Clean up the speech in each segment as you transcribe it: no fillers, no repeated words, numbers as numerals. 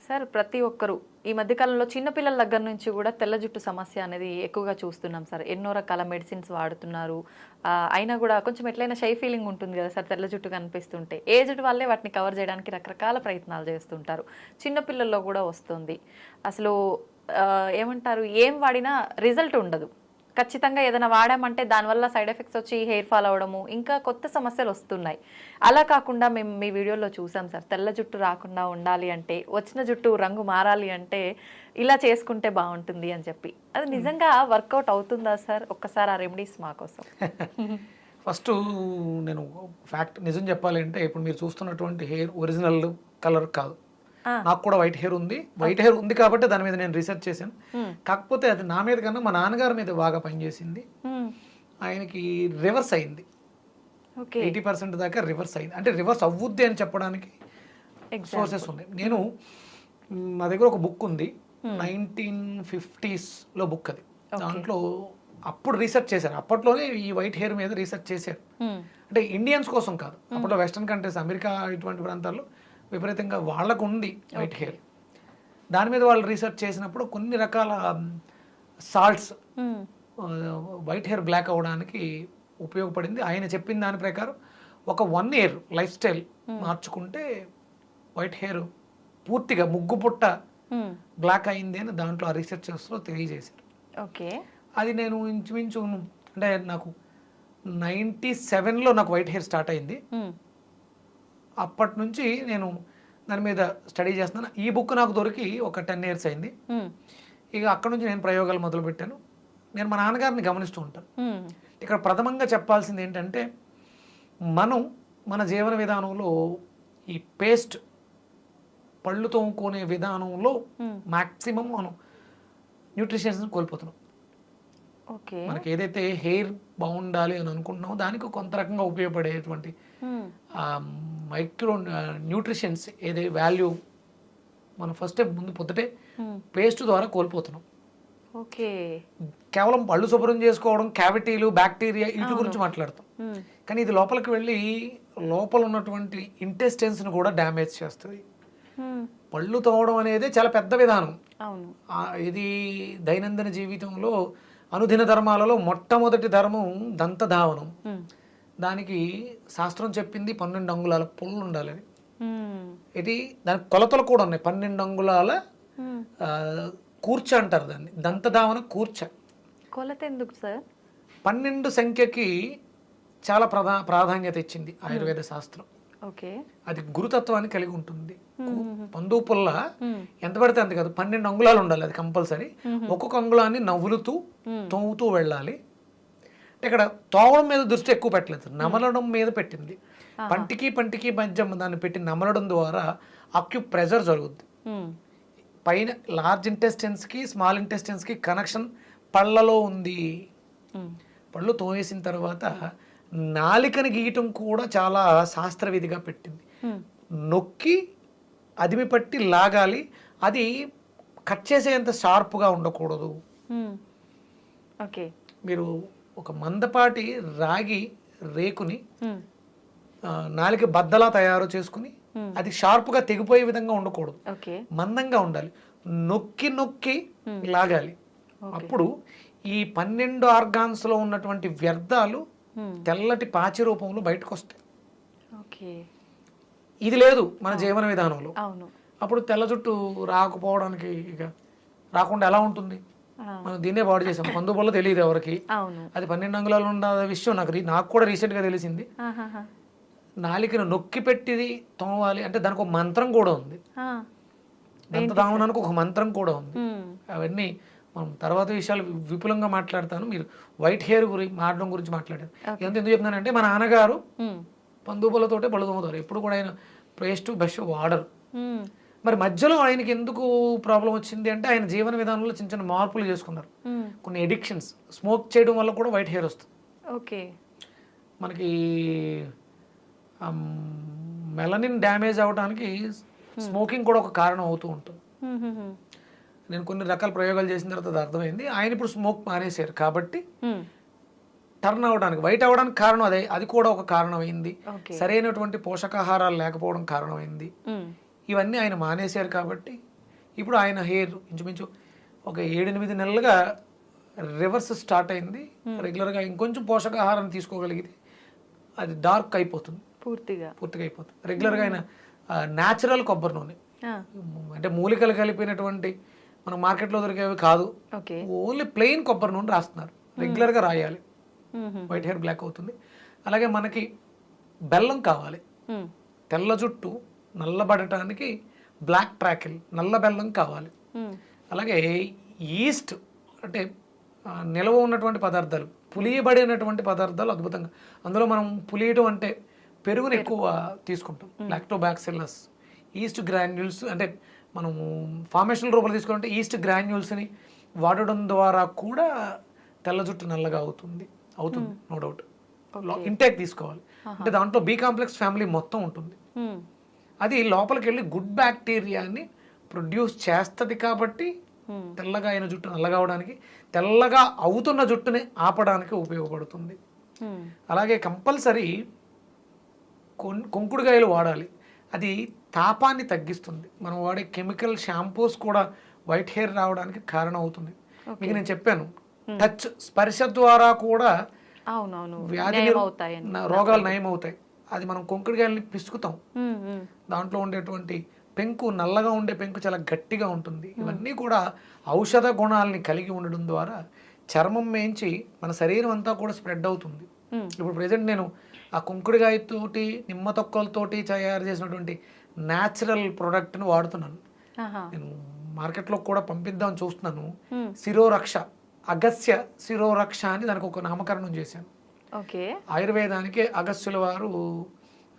Sir ప్రతి ఒక్కరు ఈ మధ్యకాలంలో చిన్నపిల్లల దగ్గర నుంచి కూడా తెల్ల జుట్టు సమస్య అనేది ఎక్కువగా చూస్తున్నాం సార్. ఎన్నో రకాల మెడిసిన్స్ వాడుతున్నారు. అయినా కూడా కొంచెం ఎట్లయినా షై ఫీలింగ్ ఉంటుంది కదా సార్ తెల్ల జుట్టు కనిపిస్తుంటే. ఏజ్డ్ వాళ్ళే వాటిని కవర్ చేయడానికి రకరకాల ప్రయత్నాలు చేస్తుంటారు. చిన్నపిల్లల్లో కూడా వస్తుంది. అసలు ఏమంటారు, ఏం వాడినా రిజల్ట్ ఉండదు. ఖచ్చితంగా ఏదైనా వాడామంటే దానివల్ల సైడ్ ఎఫెక్ట్స్ వచ్చి హెయిర్ ఫాల్ అవ్వడము, ఇంకా కొత్త సమస్యలు వస్తున్నాయి. అలా కాకుండా మేము మీ వీడియోలో చూసాం సార్, తెల్ల జుట్టు రాకుండా ఉండాలి అంటే, వచ్చిన జుట్టు రంగు మారాలి అంటే ఇలా చేసుకుంటే బాగుంటుంది అని చెప్పి. అది నిజంగా వర్కౌట్ అవుతుందా సార్? ఒక్కసారి ఆ రెమెడీస్ మా కోసం. ఫస్ట్ నేను ఫ్యాక్ట్ నిజం చెప్పాలి అంటే, ఇప్పుడు మీరు చూస్తున్నటువంటి హెయిర్ ఒరిజినల్ కలర్ కాదు. నాకు కూడా వైట్ హెయిర్ ఉంది. వైట్ హెయిర్ ఉంది కాబట్టి దాని మీద నేను రీసెర్చ్ చేశాను. కాకపోతే అది నా మీద కన్నా మా నాన్నగారి మీద బాగా పనిచేసింది. ఆయనకి రివర్స్ అయింది. 80% దాకా రివర్స్ అయింది. అంటే రివర్స్ అవ్వుద్ది అని చెప్పడానికి సోర్సెస్ ఉన్నాయి. నేను మా దగ్గర ఒక బుక్ ఉంది, 1950s బుక్. అది దాంట్లో అప్పుడు రీసెర్చ్ చేశారు. అప్పట్లోనే ఈ వైట్ హెయిర్ మీద రీసెర్చ్ చేశారు. అంటే ఇండియన్స్ కోసం కాదు, అప్పట్లో వెస్టర్న్ కంట్రీస్, అమెరికా ఇటువంటి ప్రాంతాల్లో విపరీతంగా వాళ్ళకు ఉంది వైట్ హెయిర్. దాని మీద వాళ్ళు రీసెర్చ్ చేసినప్పుడు కొన్ని రకాల సాల్ట్స్ వైట్ హెయిర్ బ్లాక్ అవ్వడానికి ఉపయోగపడింది. ఆయన చెప్పిన దాని ప్రకారం ఒక 1 year లైఫ్ స్టైల్ మార్చుకుంటే వైట్ హెయిర్ పూర్తిగా ముగ్గు పుట్ట బ్లాక్ అయింది అని దాంట్లో ఆ రీసెర్చర్స్లో తెలియజేశారు. ఓకే, అది నేను ఇంచుమించు అంటే నాకు 97లో నాకు వైట్ హెయిర్ స్టార్ట్ అయింది. అప్పటి నుంచి నేను దాని మీద స్టడీ చేస్తున్నాను. ఈ బుక్ నాకు దొరికి ఒక 10 years అయింది. ఇక అక్కడ నుంచి నేను ప్రయోగాలు మొదలుపెట్టాను. నేను మా నాన్నగారిని గమనిస్తూ ఉంటాను. ఇక్కడ ప్రథమంగా చెప్పాల్సింది ఏంటంటే, మనం మన జీవన విధానంలో ఈ పేస్ట్ పళ్ళు తోముకునే విధానంలో మ్యాక్సిమం మనం న్యూట్రిషన్స్ని కోల్పోతున్నాం. మనకి ఏదైతే హెయిర్ బాగుండాలి అని అనుకుంటున్నామో దానికి కొంత రకంగా ఉపయోగపడేటువంటి మైక్రో న్యూట్రిషన్స్ ఏదే వాల్యూ మనం ఫస్ట్ ముందు పొద్దుటే పేస్ట్ ద్వారా కోల్పోతున్నాం. ఓకే, కేవలం పళ్ళు శుభ్రం చేసుకోవడం, క్యావిటీలు, బ్యాక్టీరియా వీటి గురించి మాట్లాడతాం. కానీ ఇది లోపలికి వెళ్ళి లోపల ఉన్నటువంటి ఇంటెస్టైన్స్ని కూడా డ్యామేజ్ చేస్తుంది. పళ్ళు తోమడం అనేది చాలా పెద్ద విధానం. ఇది దైనందిన జీవితంలో అనుదిన ధర్మాలలో మొట్టమొదటి ధర్మం దంతధావనం. దానికి శాస్త్రం చెప్పింది 12 అంగుళాల పుల్లు ఉండాలని. ఇది దానికి కొలతలు కూడా ఉన్నాయి. 12 అంగుళాల కూర్చ అంటారు దాన్ని, దంతధావన కూర్చ. కొలత ఎందుకు సార్? 12 సంఖ్యకి చాలా ప్రాధాన్యత ఇచ్చింది ఆయుర్వేద శాస్త్రం. అది గురుతత్వాన్ని కలిగి ఉంటుంది. పందు పుల్ల ఎంత పడితే అంత కాదు, 12 అంగుళాలు ఉండాలి. అది కంపల్సరీ. ఒక్కొక్క అంగుళాన్ని నవ్వులుతూ తోముతూ వెళ్ళాలి. ఇక్కడ తోమడం మీద దృష్టి ఎక్కువ పెట్టలేదు, నమలడం మీద పెట్టింది. పంటికి మధ్య దాన్ని పెట్టి నమలడం ద్వారా అక్యు ప్రెజర్ జరుగుద్ది. పైన లార్జ్ ఇంటెస్టైన్స్కి స్మాల్ ఇంటెస్టైన్స్కి కనెక్షన్ పళ్ళలో ఉంది. పళ్ళు తోమేసిన తర్వాత నాలికని గీయటం కూడా చాలా శాస్త్రవిధిగా పెట్టింది. నొక్కి అదిమి పట్టి లాగాలి. అది కట్ చేసేంత షార్ప్గా ఉండకూడదు. మీరు ఒక మందపాటి రాగి రేకుని నాలిక బద్దలా తయారు చేసుకుని అది షార్ప్గా తెగిపోయే విధంగా ఉండకూడదు, మందంగా ఉండాలి. నొక్కి నొక్కి లాగాలి. అప్పుడు ఈ 12 ఆర్గాన్స్లో ఉన్నటువంటి వ్యర్థాలు తెల్లటి పాచి రూపంలో బయటకు వస్తాయి. ఇది లేదు మన జీవన విధానంలో. అప్పుడు తెల్ల జుట్టు రాకపోవడానికి ఇక రాకుండా ఎలా ఉంటుంది? మనం దీన్నే బాడీ చేసాం. పందు వల్ల తెలియదు ఎవరికి. అది 12 అంగుళాలు ఉన్న విషయం నాకు కూడా రీసెంట్గా తెలిసింది. నాలికను నొక్కి పెట్టిది తోమాలి అంటే దానికి ఒక మంత్రం కూడా ఉంది. దంతధావనానికి ఒక మంత్రం కూడా ఉంది. అవన్నీ మనం తర్వాత విషయాలు విపులంగా మాట్లాడతాను. మీరు వైట్ హెయిర్ మారడం గురించి మాట్లాడారు. ఎందుకు చెప్తున్నానంటే, మా నాన్నగారు పందుపులతోటే పళ్ళు తోముతారు. ఎప్పుడు కూడా ఆయన పేస్ట్ బ్రష్ వాడరు. మరి మధ్యలో ఆయనకి ఎందుకు ప్రాబ్లం వచ్చింది అంటే, ఆయన జీవన విధానంలో చిన్న చిన్న మార్పులు చేసుకున్నారు. కొన్ని ఎడిక్షన్స్, స్మోక్ చేయడం వల్ల కూడా వైట్ హెయిర్ వస్తుంది. మనకి మెలనిన్ డ్యామేజ్ అవడానికి స్మోకింగ్ కూడా ఒక కారణం అవుతూ ఉంటుంది. నేను కొన్ని రకాల ప్రయోగాలు చేసిన తర్వాత అది అర్థమైంది. ఆయన ఇప్పుడు స్మోక్ మానేశారు కాబట్టి టర్న్ అవ్వడానికి, వైట్ అవ్వడానికి కారణం అదే, అది కూడా ఒక కారణమైంది. ఓకే. సరైనటువంటి పోషకాహారాలు లేకపోవడం కారణమైంది. ఇవన్నీ ఆయన మానేశారు కాబట్టి ఇప్పుడు ఆయన హెయిర్ ఇంచుమించు ఒక 7-8 నెలలుగా రివర్స్ స్టార్ట్ అయింది. రెగ్యులర్గా ఇంకొంచెం పోషకాహారం తీసుకోగలిగితే అది డార్క్ అయిపోతుంది, పూర్తిగా అయిపోతుంది. రెగ్యులర్గా ఆయన న్యాచురల్ కొబ్బరి నూనె, అంటే మూలికలు కలిపినటువంటి మన మార్కెట్లో దొరికేవి కాదు, ఓన్లీ ప్లెయిన్ కొబ్బరి నూనె రాస్తున్నారు. రెగ్యులర్గా రాయాలి, వైట్ హెయిర్ బ్లాక్ అవుతుంది. అలాగే మనకి బెల్లం కావాలి, తెల్ల జుట్టు నల్లబడటానికి బ్లాక్ ట్రాకిల్, నల్ల బెల్లం కావాలి. అలాగే ఈస్ట్ అంటే నిల్వ ఉన్నటువంటి పదార్థాలు, పులియబడినటువంటి పదార్థాలు అద్భుతంగా, అందులో మనం పులియటం అంటే పెరుగుని ఎక్కువ తీసుకుంటాం, లాక్టోబాక్సిల్లస్, ఈస్ట్ గ్రాన్యూల్స్, అంటే మనము ఫార్మేషనల్ రూపంలో తీసుకుంటే ఈస్ట్ గ్రాన్యూల్స్ని వాడడం ద్వారా కూడా తెల్ల జుట్టు నల్లగా అవుతుంది, నో డౌట్. ఇంటేక్ తీసుకోవాలి, అంటే దాంట్లో బి కాంప్లెక్స్ ఫ్యామిలీ మొత్తం ఉంటుంది. అది లోపలికి వెళ్ళి గుడ్ బ్యాక్టీరియాని ప్రొడ్యూస్ చేస్తుంది కాబట్టి తెల్లగా అయిన జుట్టు నల్లగా అవడానికి, తెల్లగా అవుతున్న జుట్టుని ఆపడానికి ఉపయోగపడుతుంది. అలాగే కంపల్సరీ కుంకుడుకాయలు వాడాలి, అది తాపాన్ని తగ్గిస్తుంది. మనం వాడే కెమికల్ షాంపూస్ కూడా వైట్ హెయిర్ రావడానికి కారణం అవుతుంది. మీకు నేను చెప్పాను, టచ్, స్పర్శ ద్వారా కూడా వ్యాధి రోగాలు నయం అవుతాయి. అది మనం కుంకుడుకాయలని పిసుకుతాం, దాంట్లో ఉండేటువంటి పెంకు, నల్లగా ఉండే పెంకు చాలా గట్టిగా ఉంటుంది. ఇవన్నీ కూడా ఔషధ గుణాలని కలిగి ఉండడం ద్వారా చర్మం మేంచి మన శరీరం అంతా కూడా స్ప్రెడ్ అవుతుంది. ఇప్పుడు ప్రెసెంట్ నేను ఆ కుంకుడుకాయతోటి, నిమ్మ తొక్కలతోటి తయారు చేసినటువంటి న్యాచురల్ ప్రోడక్ట్ని వాడుతున్నాను. నేను మార్కెట్లో కూడా పంపిద్దామని చూస్తున్నాను. శిరోరక్ష, అగస్య శిరోరక్ష అని దానికి ఒక నామకరణం చేశాను. ఆయుర్వేదానికి అగస్యుల వారు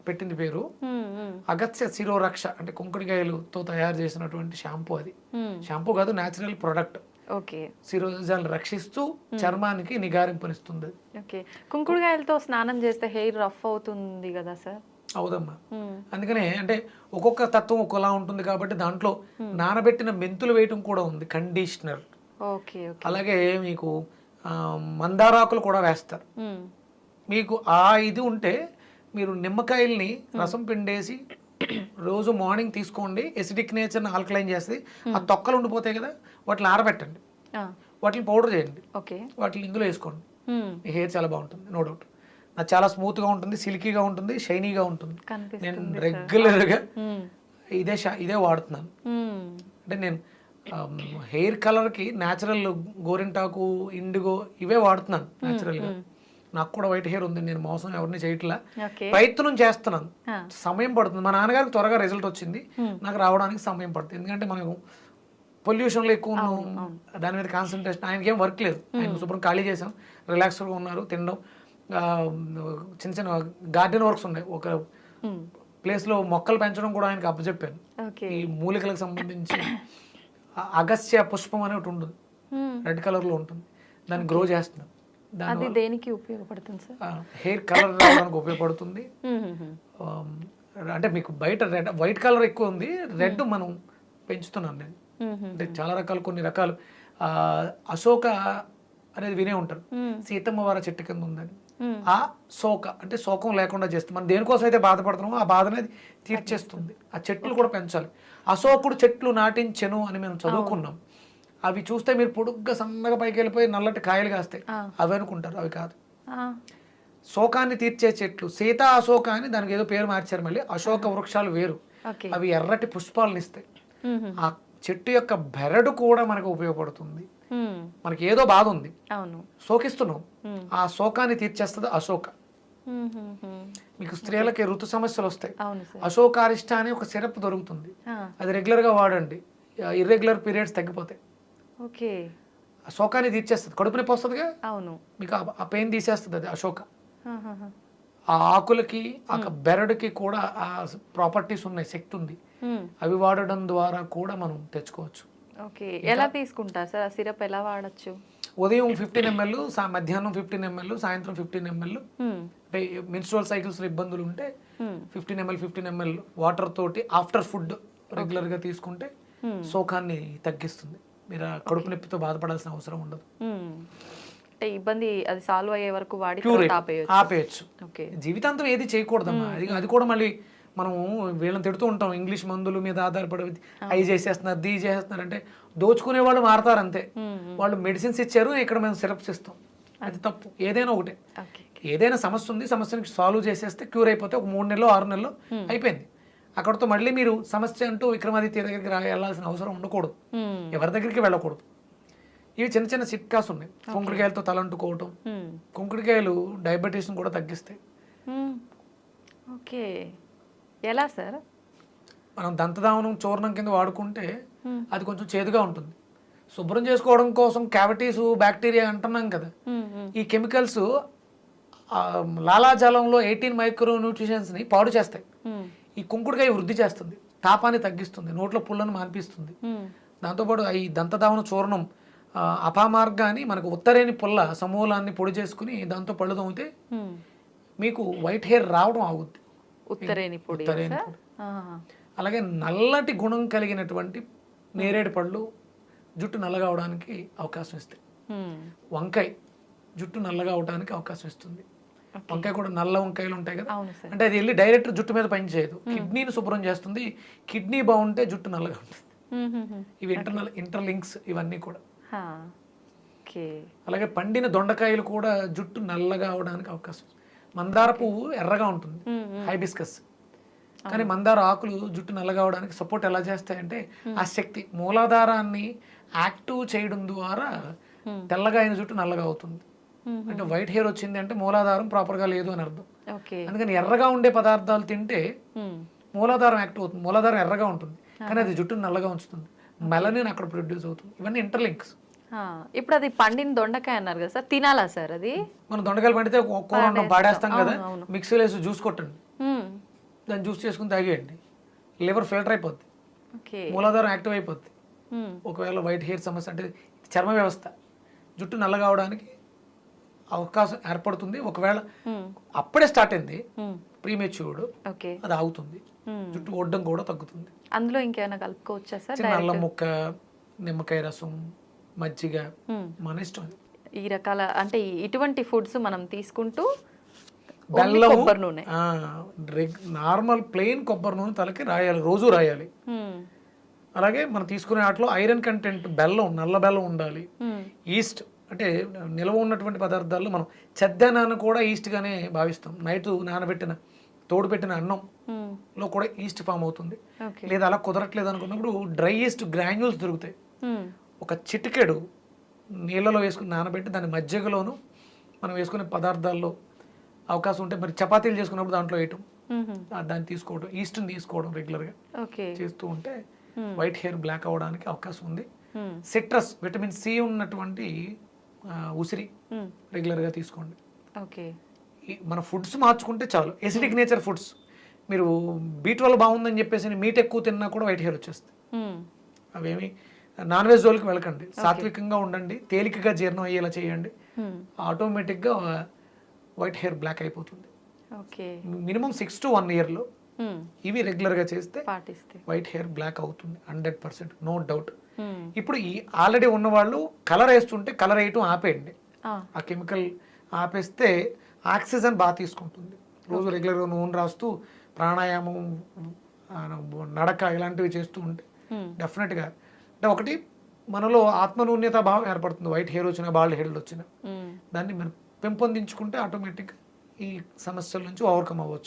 పెట్టింది పేరు. అగస్య శిరోరక్ష అంటే కుంకుడుకాయలతో తయారు చేసినటువంటి షాంపూ. అది షాంపూ కాదు, న్యాచురల్ ప్రొడక్ట్. శిరోజాలను రక్షిస్తూ చర్మానికి నిగారింపునిస్తుంది. కుంకుడుకాయలతో స్నానం చేస్తే హెయిర్ రఫ్ అవుతుంది కదా సార్? అవుదమ్మా, అందుకనే అంటే ఒక్కొక్క తత్వం ఒక్కోలా ఉంటుంది కాబట్టి దాంట్లో నానబెట్టిన మెంతులు వేయటం కూడా ఉంది, కండిషనర్. అలాగే మీకు మందారాకులు కూడా వేస్తారు. మీకు ఆ ఇది ఉంటే మీరు నిమ్మకాయల్ని రసం పిండేసి రోజు మార్నింగ్ తీసుకోండి, ఎసిడిక్ నేచర్ని ఆల్కలైన్ చేస్తుంది. ఆ తొక్కలు ఉండిపోతాయి కదా, వాటిని ఆరబెట్టండి, వాటిని పౌడర్ చేయండి, వాటిని ఇందులో వేసుకోండి. మీ హెయిర్ చాలా బాగుంటుంది, నో డౌట్. నాకు చాలా స్మూత్గా ఉంటుంది, సిల్కీగా ఉంటుంది, షైనీగా ఉంటుంది. నేను రెగ్యులర్గా ఇదే వాడుతున్నాను. అంటే నేను హెయిర్ కలర్కి న్యాచురల్ గోరింటాకు, ఇండిగో ఇవే వాడుతున్నాను న్యాచురల్గా. నాకు కూడా వైట్ హెయిర్ ఉంది, నేను మోసం ఎవరిని చేయట్లా, ప్రయత్నం చేస్తున్నాను. సమయం పడుతుంది. మా నాన్నగారికి త్వరగా రిజల్ట్ వచ్చింది, నాకు రావడానికి సమయం పడుతుంది. ఎందుకంటే మనం పొల్యూషన్లో ఎక్కువ ఉన్నాం, దాని మీద కాన్సన్ట్రేషన్. ఆయనకి ఏం వర్క్ లేదు, ఆయన శుభ్రం ఖాళీ చేసాం, రిలాక్స్గా ఉన్నారు, తినడం, చిన్న చిన్న గార్డెన్ వర్క్స్ ఉన్నాయి. ఒక ప్లేస్లో మొక్కలు పెంచడం కూడా ఆయనకి అప్పచెప్పాను. ఈ మూలికలకు సంబంధించి అగస్య పుష్పం అని ఒకటి ఉంటుంది, రెడ్ కలర్లో ఉంటుంది, దాన్ని గ్రో చేస్తున్నాను. అది దేనికి ఉపయోగపడుతుంది సార్? హెయిర్ కలర్ రావడానికి ఉపయోగపడుతుంది. అంటే మీకు బయట రెడ్, వైట్ కలర్ ఎక్కువ ఉంది, రెడ్ మనం పెంచుతున్నాను నేను. అంటే చాలా రకాలు, కొన్ని రకాలు అశోక అనేది వినే ఉంటారు, సీతమ్మ వారి చెట్టు కింద ఉందని. ఆ శోక అంటే శోకం లేకుండా చేస్తుంది. మనం దేనికోసం అయితే బాధపడుతున్నామో ఆ బాధ అనేది తీర్చేస్తుంది. ఆ చెట్లు కూడా పెంచాలి. అశోకుడు చెట్లు నాటించెను అని మేము చదువుకున్నాం. అవి చూస్తే మీరు పొడుగ్గా సన్నగా పైకి వెళ్ళిపోయి నల్లటి కాయలు కాస్తాయి, అవి అనుకుంటారు, అవి కాదు. శోకాన్ని తీర్చే చెట్లు, సీతా అశోక అని దానికి ఏదో పేరు మార్చారు మళ్ళీ. అశోక వృక్షాలు వేరు, అవి ఎర్రటి పుష్పాలను ఇస్తాయి. ఆ చెట్టు యొక్క బెరడు కూడా మనకు ఉపయోగపడుతుంది. మనకి ఏదో బాధ ఉంది, శోకిస్తున్నాం, ఆ శోకాన్ని తీర్చేస్తుంది అశోక. మీకు స్త్రీలకి ఋతు సమస్యలు వస్తాయి, అశోకారిష్ట అని ఒక సిరప్ దొరుకుతుంది, అది రెగ్యులర్ గా వాడండి, ఇర్రెగ్యులర్ పీరియడ్స్ తగ్గిపోతాయి. శోకాన్ని తీర్చేస్తుంది, కడుపు నొప్పి వస్తుందిగా, మీకు ఆ పెయిన్ తీసేస్తుంది అది అశోక. ఆ ఆకులకి, ఆ బెరడుకి కూడా ఆ ప్రాపర్టీస్ ఉన్నాయి, శక్తి ఉంది. అవి వాడడం ద్వారా కూడా మనం తెచ్చుకోవచ్చు. ఎలా తీసుకుంటారు సార్? ఆ సిరప్ ఎలా వాడచ్చు? ఉదయం 15 ml, మధ్యాహ్నం 15 ml, సాయంత్రం 15 ml. అంటే మెన్స్ట్రువల్ సైకిల్స్ ఇబ్బందులు ఉంటే 15 ml వాటర్ తోటి ఆఫ్టర్ ఫుడ్ రెగ్యులర్ గా తీసుకుంటే శోకాన్ని తగ్గిస్తుంది. మీరు కడుపు నొప్పితో బాధపడాల్సిన అవసరం ఉండదు. అంటే ఇబ్బంది అది సాల్వ్ అయ్యే వరకు వాడి క్యూర్ తర్వాత ఆపేయొచ్చు. ఆపేయచ్చు. ఓకే. జీవితాంతం ఏది చేయకూడదమ్మా. అది కూడా మళ్ళీ మనం వీళ్ళని తిడుతూ ఉంటాం, ఇంగ్లీష్ మందుల మీద ఆధారపడి అవి చేసేస్తున్నారు, దీ చేసేస్తున్నారు అంటే దోచుకునే వాళ్ళు మారతారు అంతే. వాళ్ళు మెడిసిన్స్ ఇచ్చారు, ఇక్కడ మేము సిరప్స్ ఇస్తాం, అది తప్పు. ఏదైనా ఒకటే, ఓకే. ఏదైనా సమస్య ఉంది, సమస్యని సాల్వ్ చేసేస్తే క్యూర్ అయిపోతే ఒక 3 నెలలో 6 నెలలో అయిపోయింది. అక్కడతో మళ్ళీ మీరు సమస్య అంటూ విక్రమాదిత్య దగ్గరికి వెళ్ళాల్సిన అవసరం ఉండకూడదు, ఎవరి దగ్గరికి వెళ్ళకూడదు. ఇవి చిన్న చిన్న చిట్కాస్ ఉన్నాయి. కుంకుడుకాయలతో తలంటుకోవటం, కుంకుడుకాయలు డయాబెటీస్ని కూడా తగ్గిస్తాయి. ఓకే, ఎలా సార్? మనం దంతధావనం చూర్ణం కింద వాడుకుంటే అది కొంచెం చేదుగా ఉంటుంది. శుభ్రం చేసుకోవడం కోసం క్యావిటీస్ బ్యాక్టీరియా అంటున్నాం కదా, ఈ కెమికల్స్ లాలాజలంలో 18 మైక్రో న్యూట్రిషన్స్ని పాడు చేస్తాయి. ఈ కుంకుడుకాయ వృద్ధి చేస్తుంది, తాపాన్ని తగ్గిస్తుంది, నోట్లో పుల్లను మాన్పిస్తుంది. దాంతోపాటు ఈ దంతధావన చూర్ణం అపామార్గాన్ని మనకు ఉత్తరేని పుల్ల సమూలాన్ని పొడి చేసుకుని దాంతో పళ్ళు తోమితే మీకు వైట్ హెయిర్ రావడం ఆగుద్ది. ఉత్తరేని పొడి. అలాగే నల్లటి గుణం కలిగినటువంటి నేరేడు పళ్ళు జుట్టు నల్లగా అవడానికి అవకాశం ఇస్తాయి. వంకాయ జుట్టు నల్లగా అవడానికి అవకాశం ఇస్తుంది. వంకాయ కూడా నల్ల వంకాయలు ఉంటాయి కదా, అంటే అది వెళ్ళి డైరెక్ట్ జుట్టు మీద పని చేయదు, కిడ్నీని శుభ్రం చేస్తుంది. కిడ్నీ బాగుంటే జుట్టు నల్లగా ఉంటుంది. ఇవి ఇంటర్లింక్స్ ఇవన్నీ కూడా. అలాగే పండిన దొండకాయలు కూడా జుట్టు నల్లగా అవడానికి అవకాశం. మందార పువ్వు ఎర్రగా ఉంటుంది, హైబిస్కస్, కానీ మందార ఆకులు జుట్టు నల్లగా అవడానికి సపోర్ట్ ఎలా చేస్తాయంటే ఆ శక్తి మూలాధారాన్ని యాక్టివ్ చేయడం ద్వారా తెల్లగా అయిన జుట్టు నల్లగా అవుతుంది. అంటే వైట్ హెయిర్ వచ్చింది అంటే మూలాధారం ప్రాపర్గా లేదు అని అర్థం. అందుకని ఎర్రగా ఉండే పదార్థాలు తింటే మూలాధారం యాక్టివ్ అవుతుంది. మూలాధారం ఎర్రగా ఉంటుంది కానీ అది జుట్టును నల్లగా ఉంచుతుంది, మెలనిన్ అక్కడ ప్రొడ్యూస్ అవుతుంది. ఇవన్నీ ఇంటర్లింక్స్. ఇప్పుడు అది పండిన దొండకాయ అన్నారు కదా సార్, తినాలా సార్ అది? మనం దొండకాయలు పండితే కూర పాడేస్తాం కదా, మిక్సీలో వేసి జ్యూస్ కొట్టండి, దాన్ని జ్యూస్ చేసుకుని తాగేయండి, లివర్ ఫిల్టర్ అయిపోద్ది, మూలాధారం యాక్టివ్ అయిపోద్ది. ఒకవేళ వైట్ హెయిర్ సమస్య అంటే చర్మ వ్యవస్థ, జుట్టు నల్లగా అవడానికి అవకాశం ఏర్పడుతుంది. ఒకవేళ అప్పుడే స్టార్ట్ అయింది ప్రీమెచ్యూర్డ్, అది ఆగుతుంది, జుట్టు ఒడ్డం కూడా తగ్గుతుంది. అందులో ఇంకేమైనా కలుపుకోవచ్చా సార్? అల్లం ముక్క, నిమ్మకాయ రసం, మజ్జిగ, మన ఇష్టం. ఈ రకాల అంటే ఇటువంటి ఫుడ్స్ మనం తీసుకుంటూ బెల్లం, కొబ్బరి నూనె, నార్మల్ ప్లెయిన్ కొబ్బరి నూనె తలకి రాయాలి, రోజు రాయాలి. అలాగే మనం తీసుకునే వాటిలో ఐరన్ కంటెంట్, బెల్లం, నల్ల బెల్లం ఉండాలి. ఈస్ట్ అంటే నిల్వ ఉన్నటువంటి పదార్థాల్లో మనం చెద్దనాన్ని కూడా ఈస్ట్ గానే భావిస్తాం. నైట్ నానబెట్టిన తోడు పెట్టిన అన్నంలో కూడా ఈస్ట్ ఫామ్ అవుతుంది. లేదా అలా కుదరట్లేదు అనుకున్నప్పుడు డ్రై ఈస్ట్ గ్రాన్యూల్స్ దొరుకుతాయి. ఒక చిటికెడు నీళ్ళలో వేసుకుని నానబెట్టి దాని మజ్జిగలోను మనం వేసుకునే పదార్థాల్లో అవకాశం ఉంటే, మరి చపాతీలు చేసుకున్నప్పుడు దాంట్లో వేయటం, దాన్ని తీసుకోవడం, ఈస్ట్ని తీసుకోవడం రెగ్యులర్గా చేస్తూ ఉంటే వైట్ హెయిర్ బ్లాక్ అవ్వడానికి అవకాశం ఉంది. సిట్రస్, విటమిన్ సి ఉన్నటువంటి ఉసిరి రెగ్యులర్గా తీసుకోండి. మన ఫుడ్స్ మార్చుకుంటే చాలు. ఎసిడిక్ నేచర్ ఫుడ్స్, మీరు B12 బాగుందని చెప్పేసి మీట్ ఎక్కువ తిన్నా కూడా వైట్ హెయిర్ వచ్చేస్తుంది. అవేమి నాన్ వెజ్ జోలికి వెళ్ళకండి, సాత్వికంగా ఉండండి, తేలికగా జీర్ణం అయ్యేలా చేయండి, ఆటోమేటిక్గా వైట్ హెయిర్ బ్లాక్ అయిపోతుంది. మినిమం 6 to 1 yearలో ఇవి రెగ్యులర్గా చేస్తే వైట్ హెయిర్ బ్లాక్ అవుతుంది 100%, నో డౌట్. ఇప్పుడు ఈ ఆల్రెడీ ఉన్న వాళ్ళు కలర్ వేస్తుంటే కలర్ వేయటం ఆపేయండి. ఆ కెమికల్ ఆపేస్తే ఆక్సిజన్ బాగా తీసుకుంటుంది. రోజు రెగ్యులర్గా నూనె రాస్తూ ప్రాణాయామం, నడక ఇలాంటివి చేస్తూ ఉంటే డెఫినెట్గా అంటే ఒకటి మనలో ఆత్మనూన్యత భావం ఏర్పడుతుంది. వైట్ హెయిర్ వచ్చినా, బాల్డ్ హెయిర్ వచ్చినా దాన్ని మనం పెంపొందించుకుంటే ఆటోమేటిక్గా ఈ సమస్యల నుంచి ఓవర్కమ్ అవ్వచ్చు.